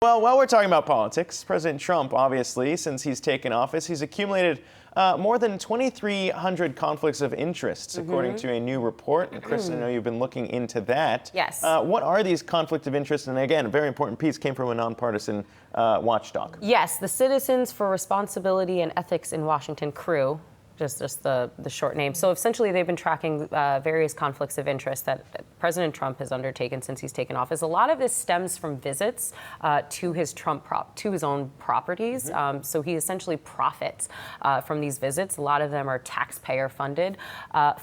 Well, while we're talking about politics, President Trump, obviously, since he's taken office, he's accumulated more than 2,300 conflicts of interest, according to a new report. And Kristin, I know you've been looking into that. Yes. What are these conflicts of interest? And again, a very important piece came from a nonpartisan watchdog. Yes, the Citizens for Responsibility and Ethics in Washington, C.R.E.W. Just the short name. So essentially, they've been tracking various conflicts of interest that President Trump has undertaken since he's taken office. A lot of this stems from visits to his own properties. So he essentially profits from these visits. A lot of them are taxpayer funded.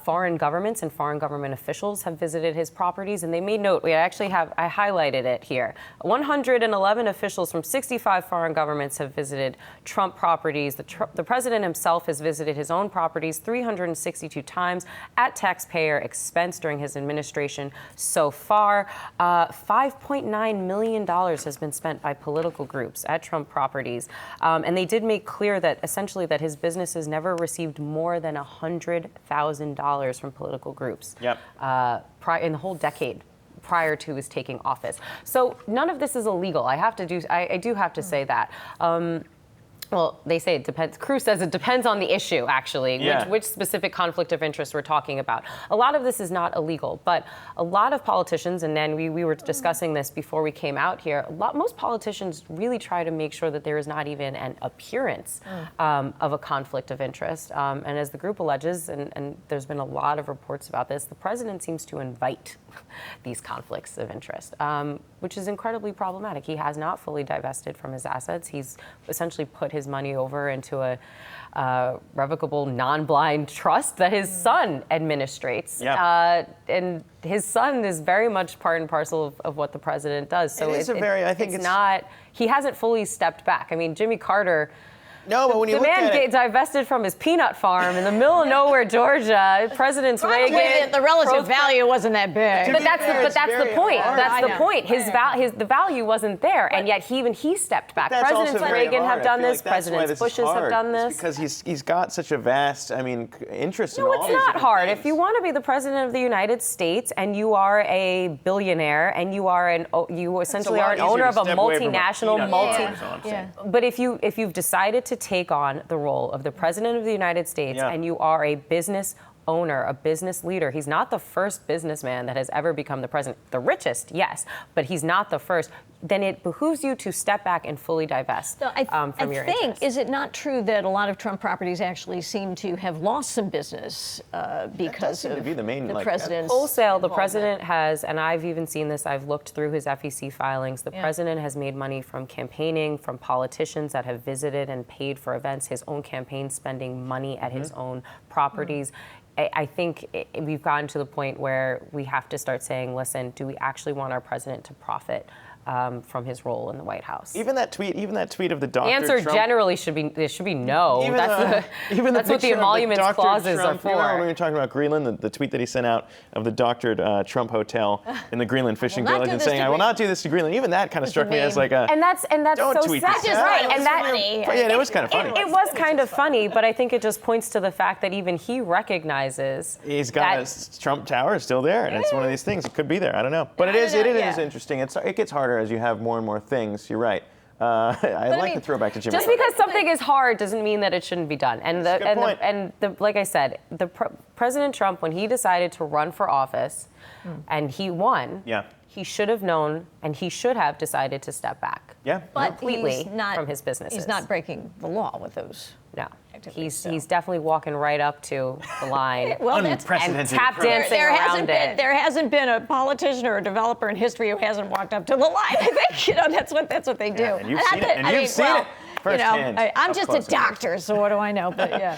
Foreign governments and foreign government officials have visited his properties, and they made note. I highlighted it here. 111 officials from 65 foreign governments have visited Trump properties. The president himself has visited his own properties 362 times at taxpayer expense during his administration so far. $5.9 million has been spent by political groups at Trump properties. And they did make clear that essentially that his businesses never received more than $100,000 from political groups in the whole decade prior to his taking office. So none of this is illegal. I do have to say that. Well, they say it depends. C.R.E.W. says it depends on the issue, actually, which specific conflict of interest we're talking about. A lot of this is not illegal, but a lot of politicians, and then we were discussing this before we came out here, most politicians really try to make sure that there is not even an appearance of a conflict of interest. And as the group alleges, and there's been a lot of reports about this, the president seems to invite these conflicts of interest, which is incredibly problematic. He has not fully divested from his assets. He's essentially put his money over into a revocable non-blind trust that his son administrates. And his son is very much part and parcel of what the president does. So he hasn't fully stepped back. I mean, Jimmy Carter, but when you the man divested from his peanut farm in the middle of nowhere, Georgia. Presidents Reagan. The relative value wasn't that big. But that's the point. That's the point. The value wasn't there, and yet even he stepped back. Presidents Reagan have done this. Presidents Bush have done this. Because he's got such a vast, interest in all No, these it's not hard. things. If you want to be the president of the United States and you are a billionaire and you essentially are an owner of a multinational, But if you've decided to take on the role of the president of the United States and you are a business owner, a business leader. He's not the first businessman that has ever become the president. The richest, yes, but he's not the first. Then it behooves you to step back and fully divest from your interests. Is it not true that a lot of Trump properties actually seem to have lost some business because of the president's wholesale? The president has, and I've even seen this, I've looked through his FEC filings, the president has made money from campaigning, from politicians that have visited and paid for events, his own campaign spending money at his own properties. I think we've gotten to the point where we have to start saying, listen, do we actually want our president to profit from his role in the White House? Even that tweet of the Dr. The answer Trump, generally should be no. That's what the emoluments clauses are for. You remember when we were talking about Greenland, the tweet that he sent out of the doctored Trump hotel in the Greenland fishing village and saying, "I will not do this to Greenland." Even that kind of struck me as like a and that's don't so tweet sad. this. Right, and that's funny. Yeah, it was kind of funny. It was kind of funny, but I think it just points to the fact that even he recognizes he's got a Trump Tower still there, and it's one of these things. It could be there. I don't know, but it is interesting. It gets harder as you have more and more things. You're right. I'd like to throw back to Jimmy. Just because something is hard doesn't mean that it shouldn't be done. Like I said, President Trump, when he decided to run for office, and he won, he should have known, and he should have decided to step back. Completely from his businesses. He's not breaking the law with those. No. He's definitely walking right up to the line and tap dancing around it. There hasn't been a politician or a developer in history who hasn't walked up to the line. I think that's what they do. And you've seen it. Firsthand. I'm just a doctor, so what do I know? But yeah.